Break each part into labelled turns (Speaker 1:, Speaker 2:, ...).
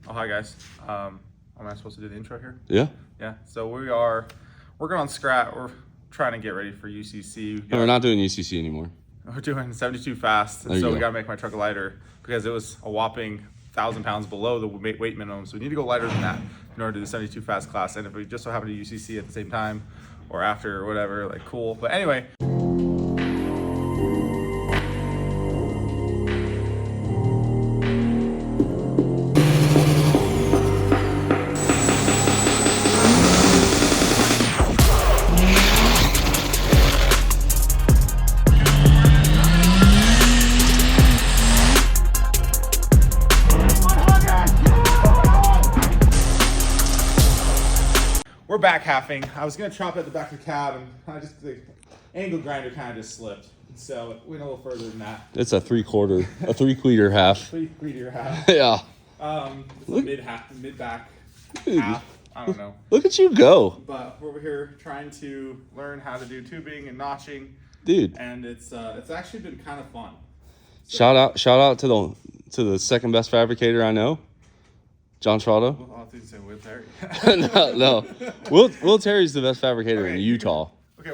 Speaker 1: Oh, hi guys. Am I supposed to do the intro here?
Speaker 2: Yeah.
Speaker 1: Yeah. So we are working on Scrat. We're trying to get ready for UCC.
Speaker 2: No, we're not doing UCC anymore.
Speaker 1: We're doing 72 fast, and so we got to make my truck lighter because it was a whopping 1,000 pounds below the weight minimum. So we need to go lighter than that in order to do the 72 fast class. And if we just so happen to do UCC at the same time or after or whatever, like cool. But anyway. We're back halving. I was gonna chop at the back of the cab, and the angle grinder kind of just slipped. So it went a little further than that.
Speaker 2: It's a 3/4 half.
Speaker 1: 3/4 half.
Speaker 2: Yeah.
Speaker 1: Mid back half. I don't know.
Speaker 2: Look at you go.
Speaker 1: But we're over here trying to learn how to do tubing and notching,
Speaker 2: dude.
Speaker 1: And it's actually been kind of fun. So,
Speaker 2: shout out to the second best fabricator I know, John Trotto.
Speaker 1: Well, I think say Will Terry.
Speaker 2: no. Will Terry's the best fabricator in Utah.
Speaker 1: Okay,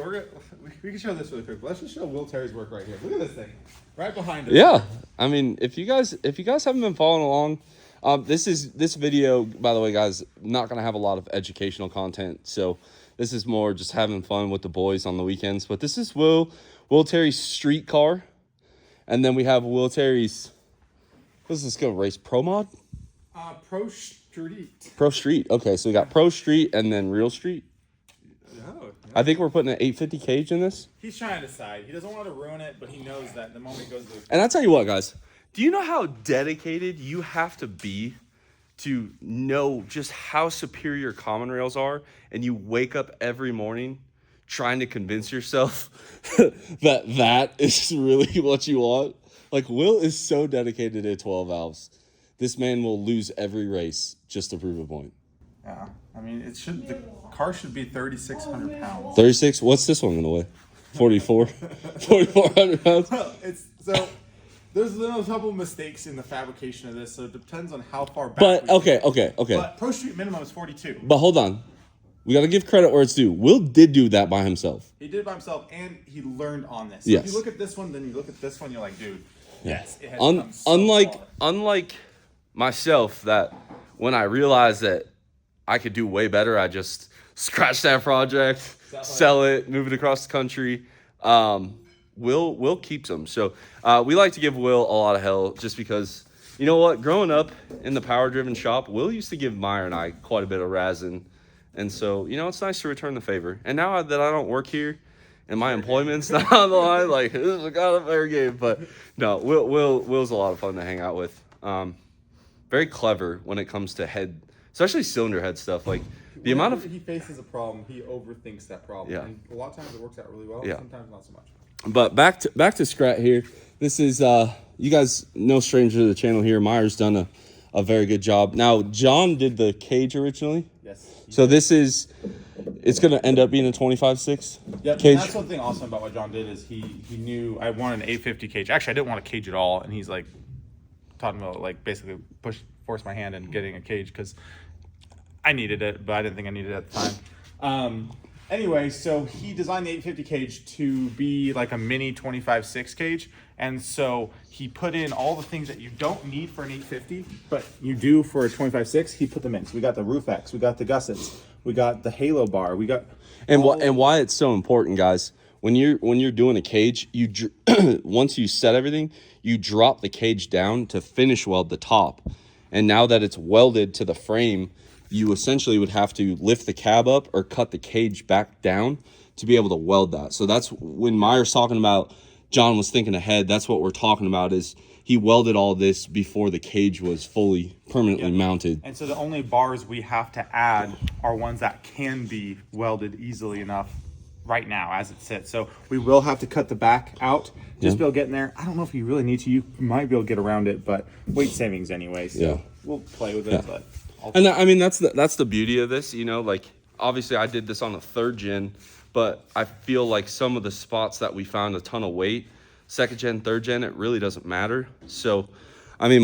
Speaker 1: we can show this really quick. Let's just show Will Terry's work right here. Look at this thing, right behind us.
Speaker 2: Yeah, I mean, if you guys haven't been following along, this video, by the way, guys, not gonna have a lot of educational content. So this is more just having fun with the boys on the weekends. But this is Will Terry's street car, and then we have Will Terry's. What's this gonna race Pro Mod?
Speaker 1: Pro Street.
Speaker 2: Pro Street. Okay, so we got Pro Street and then Real Street.
Speaker 1: No.
Speaker 2: I think we're putting an 850 cage in this.
Speaker 1: He's trying to decide. He doesn't want to ruin it, but he knows that the moment he goes to.
Speaker 2: And I tell you what, guys. Do you know how dedicated you have to be to know just how superior common rails are, and you wake up every morning trying to convince yourself that is really what you want? Like, Will is so dedicated to 12 valves. This man will lose every race just to prove a point.
Speaker 1: Yeah, I mean, the car should be 3,600 pounds.
Speaker 2: 36? What's this one gonna weigh? 44? 4,400 pounds?
Speaker 1: There's a couple mistakes in the fabrication of this, so it depends on how far back.
Speaker 2: But okay.
Speaker 1: But Pro Street minimum is 42.
Speaker 2: But hold on. We got to give credit where it's due. Will did do that by himself.
Speaker 1: He did it by himself, and he learned on this. So
Speaker 2: yes.
Speaker 1: If you look at this one, then you look at this one, you're like, dude, yes. It has become so
Speaker 2: unlike myself, that when I realized that I could do way better, I just scratch that project, sell it, move it across the country. Will keeps them. So we like to give Will a lot of hell just because, you know what, growing up in the power-driven shop, Will used to give Myer and I quite a bit of razzing. And so, you know, it's nice to return the favor. And now that I don't work here and my employment's not on the line, like, this is a kind of fair game. But no, Will's a lot of fun to hang out with. Very clever when it comes to head, especially cylinder head stuff. Like the amount of
Speaker 1: he faces a problem, he overthinks that problem.
Speaker 2: Yeah.
Speaker 1: And a lot of times it works out really well.
Speaker 2: Yeah.
Speaker 1: Sometimes not so much.
Speaker 2: But back to Scrat here. This is you guys no stranger to the channel here. Myer's done a very good job. Now John did the cage originally.
Speaker 1: Yes.
Speaker 2: So it's gonna end up being a 25/6
Speaker 1: Yep,
Speaker 2: cage.
Speaker 1: that's one thing awesome about what John did is he knew I wanted an 850 cage. Actually, I didn't want a cage at all, and he's like talking about like basically force my hand in getting a cage because I needed it, but I didn't think I needed it at the time. Anyway, so he designed the 850 cage to be like a mini 25/6 cage, and so he put in all the things that you don't need for an 850, but you do for a 25/6. He put them in. So we got the roof X, we got the gussets, we got the halo bar, we got
Speaker 2: and why it's so important, guys. When you're doing a cage, once you set everything, you drop the cage down to finish weld the top, and now that it's welded to the frame, you essentially would have to lift the cab up or cut the cage back down to be able to weld that. So that's when Myer's talking about John was thinking ahead. That's what we're talking about is he welded all this before the cage was fully permanently mounted.
Speaker 1: And so the only bars we have to add are ones that can be welded easily enough right now as it sits. So we will have to cut the back out just be able to get in there. I don't know if you really need to. You might be able to get around it, but weight savings anyway. So we'll play with it. But
Speaker 2: and I mean, that's the beauty of this, you know, like obviously I did this on a 3rd gen, but I feel like some of the spots that we found a ton of weight, 2nd gen, 3rd gen, it really doesn't matter. So, I mean,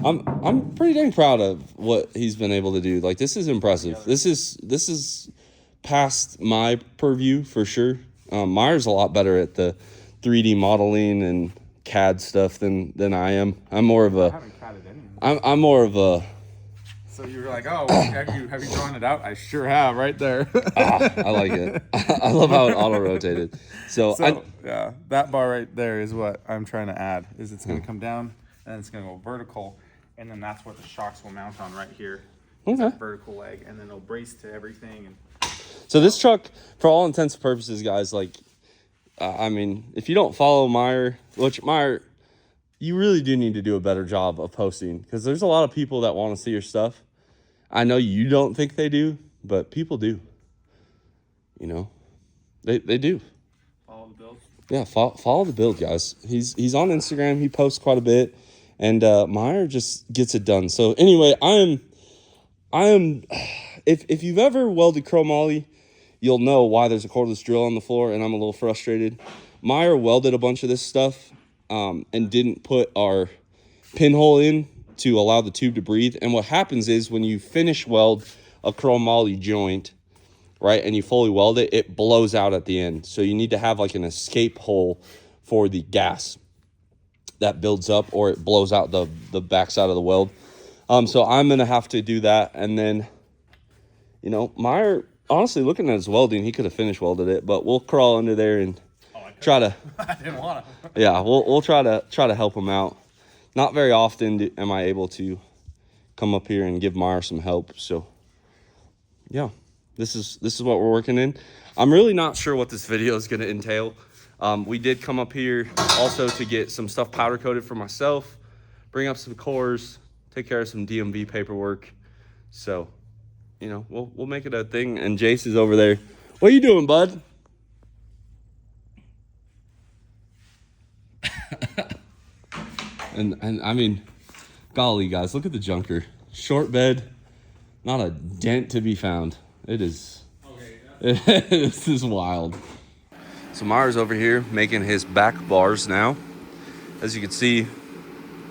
Speaker 2: I'm pretty dang proud of what he's been able to do. Like, this is impressive. This is past my purview for sure. Myer's a lot better at the 3D modeling and CAD stuff than I am. I'm more of
Speaker 1: I
Speaker 2: a
Speaker 1: haven't catted any.
Speaker 2: I'm more of a
Speaker 1: So you were like, oh, have you drawn it out? I sure have, right there.
Speaker 2: I like it. I love how it auto rotated. So
Speaker 1: yeah, that bar right there is what I'm trying to add. Is it's going to come down and it's going to go vertical, and then that's what the shocks will mount on right here.
Speaker 2: Okay.
Speaker 1: Vertical leg, and then it'll brace to everything. And
Speaker 2: So this truck, for all intents and purposes, guys, like, I mean, if you don't follow Myer, which Myer, you really do need to do a better job of posting, because there's a lot of people that want to see your stuff. I know you don't think they do, but people do. You know, they do.
Speaker 1: follow the build.
Speaker 2: Yeah, follow the build, guys. He's on Instagram. He posts quite a bit, and Myer just gets it done. So anyway, I am. If you've ever welded chromoly, you'll know why there's a cordless drill on the floor, and I'm a little frustrated. Myer welded a bunch of this stuff and didn't put our pinhole in to allow the tube to breathe. And what happens is when you finish weld a chromoly joint, right, and you fully weld it, it blows out at the end. So you need to have like an escape hole for the gas that builds up, or it blows out the backside of the weld. So I'm going to have to do that. And then, you know, Myer, honestly, looking at his welding, he could have finish welded it, but we'll crawl under there and try to.
Speaker 1: I didn't want to.
Speaker 2: Yeah, we'll try to help him out. Not very often am I able to come up here and give Myer some help. So, yeah, this is what we're working in. I'm really not sure what this video is going to entail. We did come up here also to get some stuff powder coated for myself, bring up some cores, take care of some DMV paperwork. So, you know, we'll make it a thing. And Jace is over there. What are you doing, bud? and I mean, golly, guys, look at the junker. Short bed, not a dent to be found. It is. Okay. This is wild. So Myer's over here making his back bars now. As you can see,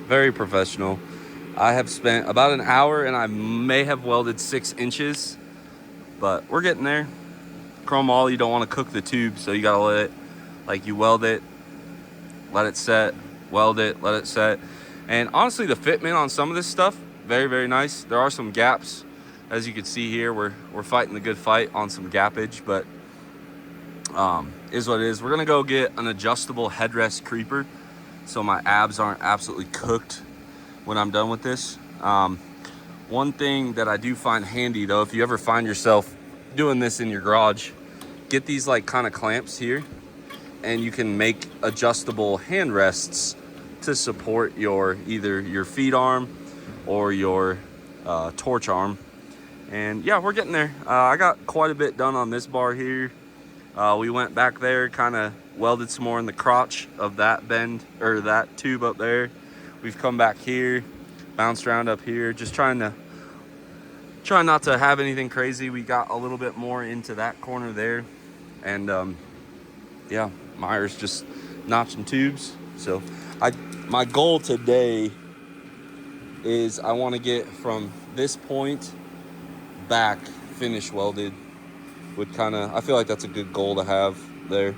Speaker 2: very professional. I have spent about an hour and I may have welded 6 inches, but we're getting there. Chromoly, you don't want to cook the tube, so you gotta let it, like, you weld it, let it set, weld it, let it set. And honestly, the fitment on some of this stuff, very, very nice. There are some gaps. As you can see here, we're fighting the good fight on some gappage, but is what it is. We're gonna go get an adjustable headrest creeper so my abs aren't absolutely cooked when I'm done with this. One thing that I do find handy though, if you ever find yourself doing this in your garage, get these like kind of clamps here, and you can make adjustable hand rests to support your either your feed arm or your torch arm. And yeah, we're getting there. I got quite a bit done on this bar here. We went back there, kind of welded some more in the crotch of that bend, or that tube up there. We've come back here, bounced around up here, just trying not to have anything crazy. We got a little bit more into that corner there, and yeah, Myer's just notching tubes. So my goal today is I want to get from this point back finish welded. I feel like that's a good goal to have there,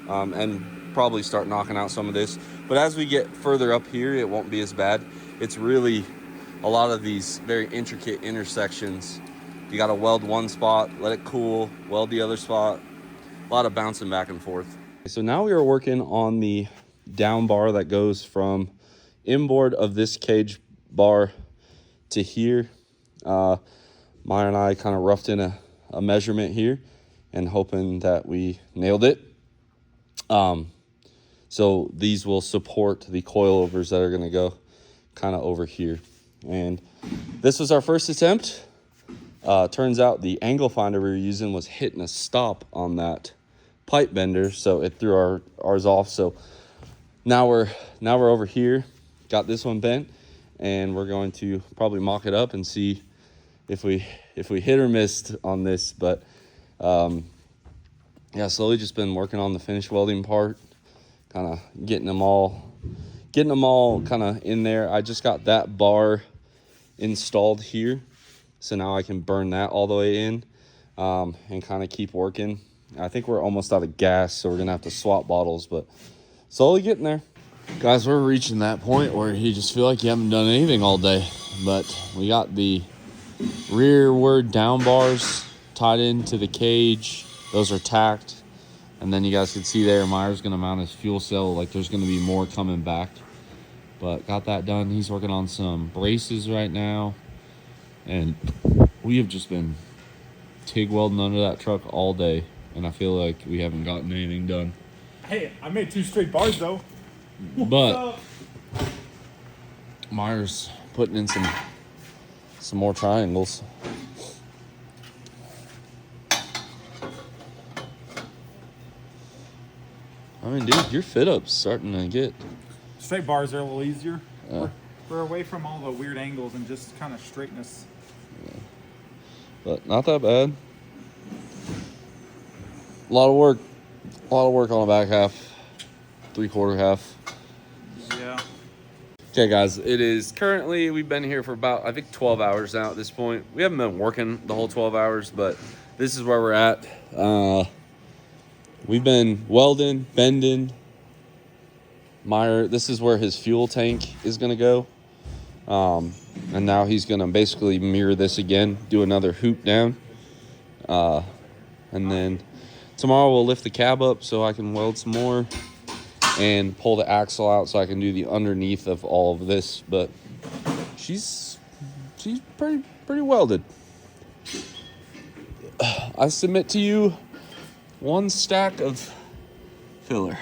Speaker 2: and probably start knocking out some of this. But as we get further up here, it won't be as bad. It's really a lot of these very intricate intersections. You got to weld one spot, let it cool, weld the other spot. A lot of bouncing back and forth. So now we are working on the down bar that goes from inboard of this cage bar to here. Myer and I kind of roughed in a measurement here and hoping that we nailed it. So these will support the coilovers that are going to go kind of over here. And this was our first attempt. Turns out the angle finder we were using was hitting a stop on that pipe bender, so it threw ours off. So now we're over here, got this one bent, and we're going to probably mock it up and see if we hit or missed on this. But yeah, slowly just been working on the finish welding part, kind of getting them all getting them all kind of in there. I just got that bar installed here, so now I can burn that all the way in and kind of keep working. I think we're almost out of gas, so we're gonna have to swap bottles, but slowly getting there. Guys, we're reaching that point where you just feel like you haven't done anything all day, but we got the rearward down bars tied into the cage. Those are tacked, and then you guys can see there Myer's gonna mount his fuel cell. Like, there's gonna be more coming back, but got that done. He's working on some braces right now, and we have just been TIG welding under that truck all day, and I feel like we haven't gotten anything done.
Speaker 3: Hey, I made 2 straight bars though.
Speaker 2: But Myer's putting in some more triangles. I mean, dude, your fit up's starting to get.
Speaker 3: Straight bars are a little easier. We're away from all the weird angles and just kind of straightness.
Speaker 2: But not that bad. A lot of work on the back half, 3/4 half.
Speaker 3: Yeah.
Speaker 2: Okay, guys, it is currently, we've been here for about, I think, 12 hours now at this point. We haven't been working the whole 12 hours, but this is where we're at. We've been welding, bending. Myer, this is where his fuel tank is going to go. And now he's going to basically mirror this again, do another hoop down. And then tomorrow we'll lift the cab up so I can weld some more and pull the axle out so I can do the underneath of all of this. But she's pretty welded. I submit to you 1 stack of filler.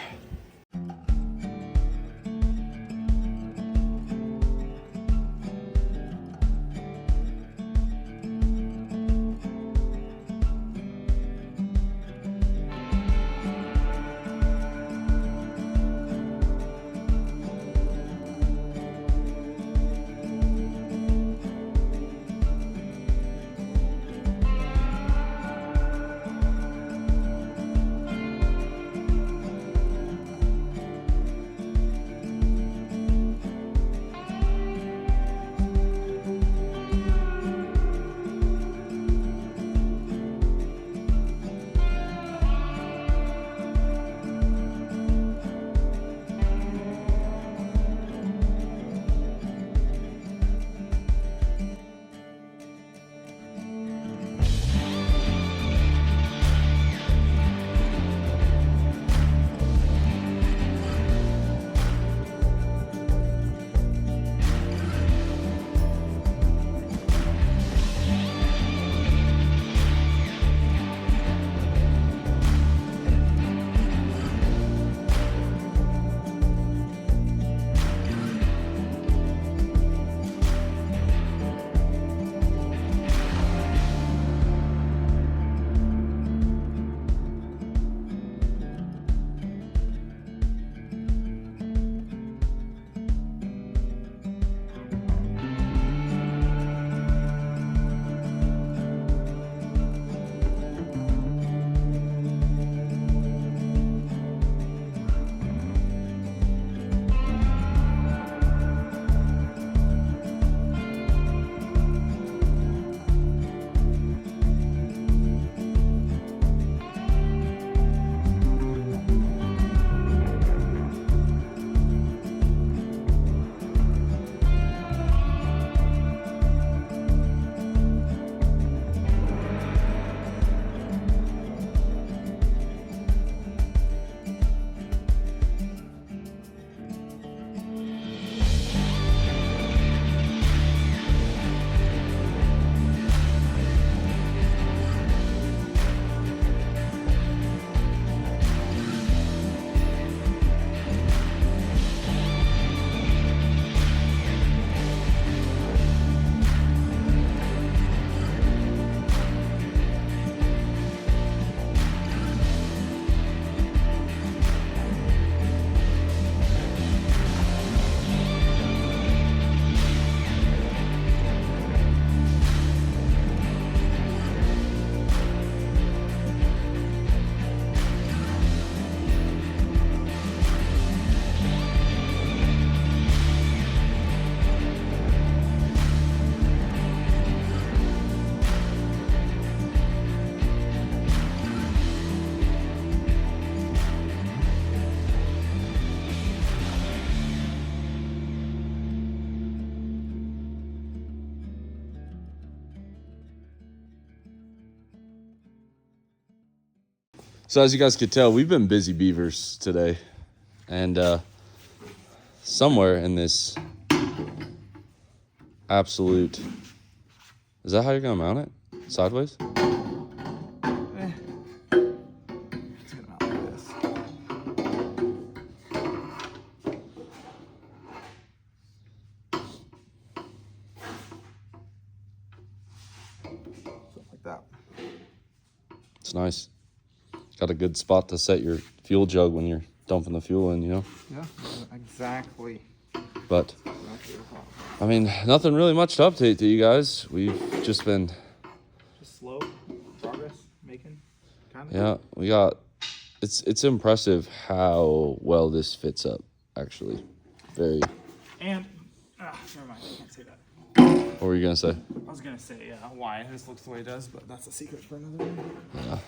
Speaker 2: So as you guys could tell, we've been busy beavers today. And somewhere in this absolute... Is that how you're going to mount it? Sideways?
Speaker 3: It's gonna mount like this. Something like that.
Speaker 2: It's nice. Got a good spot to set your fuel jug when you're dumping the fuel in, you know?
Speaker 3: Yeah, exactly.
Speaker 2: But, I mean, nothing really much to update to you guys. We've just been...
Speaker 3: Just slow progress making, kind of.
Speaker 2: Yeah, we got... It's impressive how well this fits up, actually. Very...
Speaker 3: And, never mind, I can't say that.
Speaker 2: What were you going to say?
Speaker 3: I was gonna say, why this looks the way it does, but that's a secret for another one.
Speaker 2: Yeah.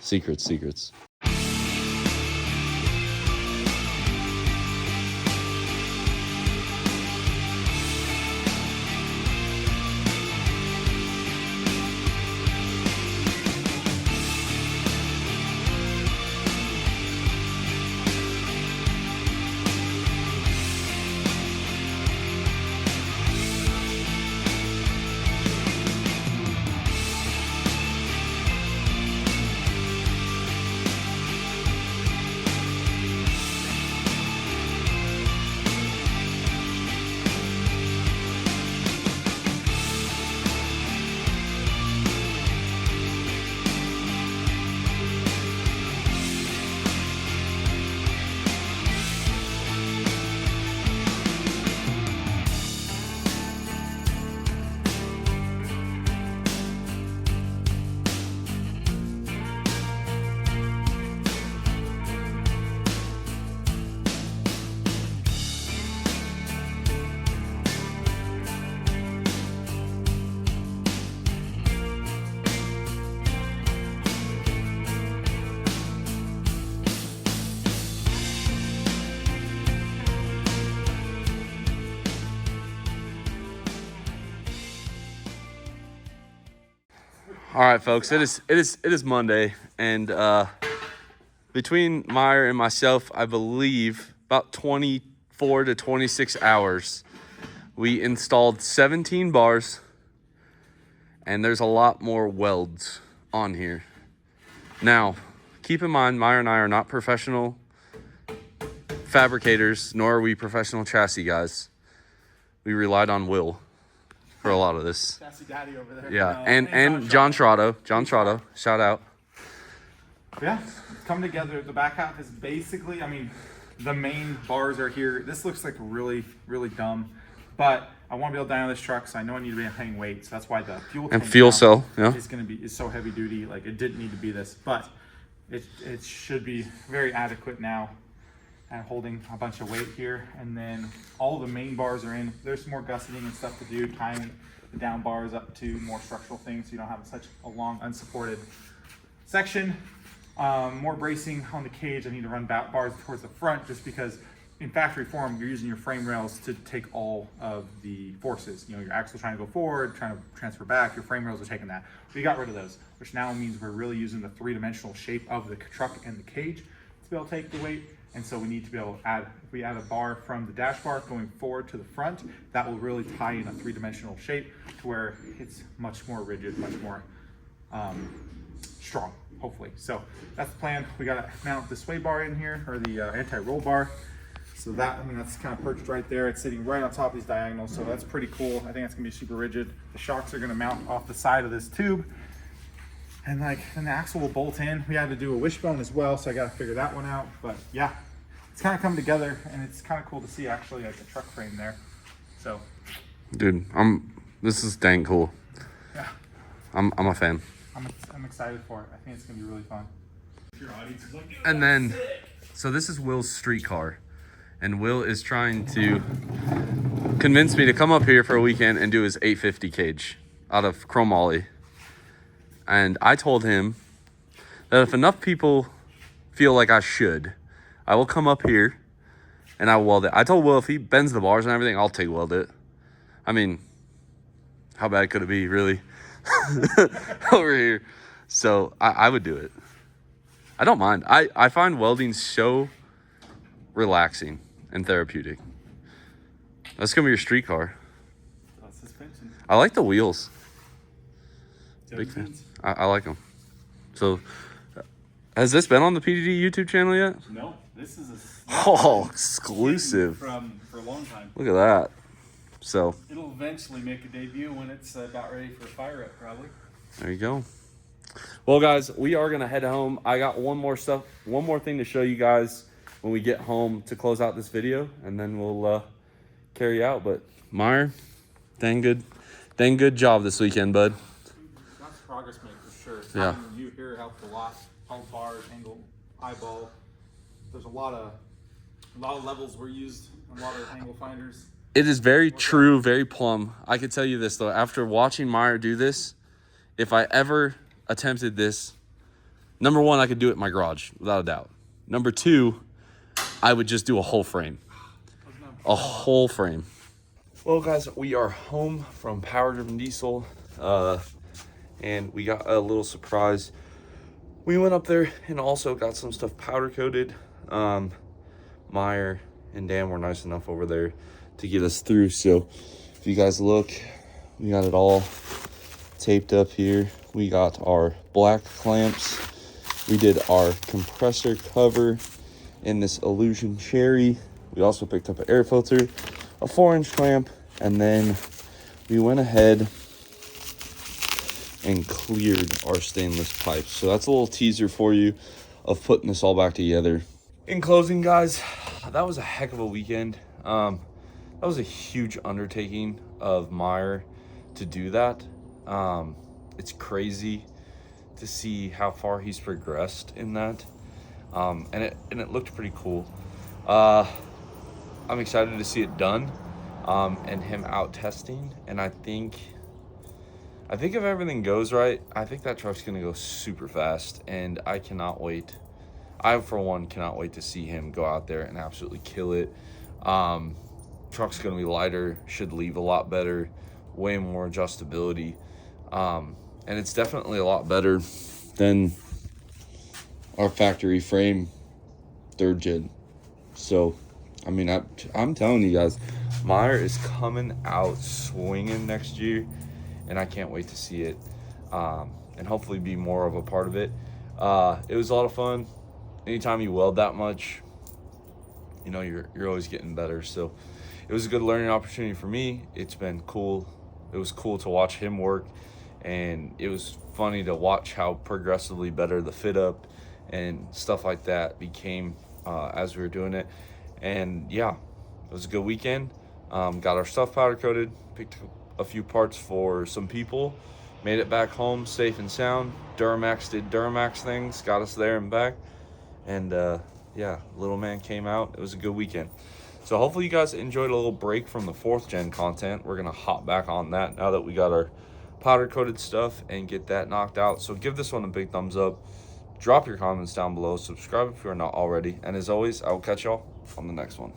Speaker 2: Secrets. All right, folks. It is Monday, and between Myer and myself, I believe about 24 to 26 hours, we installed 17 bars, and there's a lot more welds on here. Now, keep in mind, Myer and I are not professional fabricators, nor are we professional chassis guys. We relied on Will for a lot of this.
Speaker 3: Chassis daddy over there.
Speaker 2: Yeah, and John Trotto, shout out.
Speaker 3: Yeah, it's come together. The back half is basically, I mean, the main bars are here. This looks like really, really dumb, but I want to be able to dyno this truck, so I know I need to be hanging weight. So that's why the fuel tank
Speaker 2: fuel
Speaker 3: now
Speaker 2: cell, yeah,
Speaker 3: is so heavy duty. Like, it didn't need to be this, but it should be very adequate now. And holding a bunch of weight here, and then all the main bars are in. There's some more gusseting and stuff to do, tying the down bars up to more structural things so you don't have such a long unsupported section. More bracing on the cage. I need to run back bars towards the front just because in factory form you're using your frame rails to take all of the forces. You know, your axle trying to go forward, trying to transfer back, your frame rails are taking that. We got rid of those, which now means we're really using the three-dimensional shape of the truck and the cage to be able to take the weight. And so we need to be able to add, if we add a bar from the dash bar going forward to the front, that will really tie in a three-dimensional shape to where it's much more rigid, much more strong, hopefully. So that's the plan. We got to mount the sway bar in here, or the anti-roll bar. So that, I mean, that's kind of perched right there. It's sitting right on top of these diagonals, so that's pretty cool. I think that's gonna be super rigid. The shocks are gonna mount off the side of this tube. And then the axle will bolt in. We had to do a wishbone as well, so I got to figure that one out. But yeah, it's kind of come together, and it's kind of cool to see actually like the truck frame there. So,
Speaker 2: dude, this is dang cool.
Speaker 3: Yeah,
Speaker 2: I'm a fan.
Speaker 3: I'm excited for it. I think it's gonna be really fun.
Speaker 2: And then, so this is Will's street car, and Will is trying to convince me to come up here for a weekend and do his 850 cage out of chromoly. And I told him that if enough people feel like I should, I will come up here and I will weld it. I told Will if he bends the bars and everything, I'll TIG weld it. I mean, how bad could it be, really? Over here. So I would do it. I don't mind. I find welding so relaxing and therapeutic. That's gonna be your street car.
Speaker 3: Suspension.
Speaker 2: I like the wheels. Big fan.
Speaker 3: 17s.
Speaker 2: I like them. So, has this been on the PDD YouTube channel yet?
Speaker 3: No, this is a
Speaker 2: Oh, exclusive.
Speaker 3: for a long time.
Speaker 2: Look at that. So,
Speaker 3: It'll eventually make a debut when it's about ready for fire up, probably.
Speaker 2: there you go. Well, guys, we are gonna head home. I got one more thing to show you guys when we get home to close out this video, and then we'll carry out. But Myer, dang good job this weekend, bud.
Speaker 3: That's progress made for sure.
Speaker 2: Yeah.
Speaker 3: Having you here helped a lot. All bars, angle, eyeball. There's a lot of levels were used, a lot of angle finders.
Speaker 2: It is very true, very plumb. I can tell you this though, after watching Myer do this, if I ever attempted this, number one, I could do it in my garage without a doubt. Number two, I would just do a whole frame. A whole frame. Well, guys, we are home from Power Driven Diesel, and we got a little surprise. We went up there and also got some stuff powder coated. Myer and Dan were nice enough over there to get us through. So if you guys look, we got it all taped up here. We got our black clamps. We did our compressor cover in this Illusion Cherry. We also picked up an air filter, a 4-inch clamp, and then we went ahead and cleared our stainless pipes. So that's a little teaser for you of putting this all back together. In closing, guys, that was a heck of a weekend. That was a huge undertaking of Myer to do that. It's crazy to see how far he's progressed in that. And it looked pretty cool. I'm excited to see it done, and him out testing. And I think if everything goes right, I think that truck's gonna go super fast, and I cannot wait. I, for one, cannot wait to see him go out there and absolutely kill it. Truck's gonna be lighter, should leave a lot better, way more adjustability, and it's definitely a lot better than our factory frame 3rd gen. So, I mean, I'm telling you guys, Myer is coming out swinging next year, and I can't wait to see it, and hopefully be more of a part of it. It was a lot of fun. Anytime you weld that much, you know, you're always getting better. So it was a good learning opportunity for me. It's been cool. It was cool to watch him work, and it was funny to watch how progressively better the fit up and stuff like that became as we were doing it. And yeah, it was a good weekend. Got our stuff powder coated, picked a few parts for some people, made it back home safe and sound. Duramax did Duramax things, got us there and back. And yeah, little man came out. It was a good weekend. So hopefully you guys enjoyed a little break from the 4th gen content. We're gonna hop back on that now that we got our powder coated stuff and get that knocked out. So give this one a big thumbs up. Drop your comments down below. Subscribe if you are not already. And as always, I will catch y'all on the next one.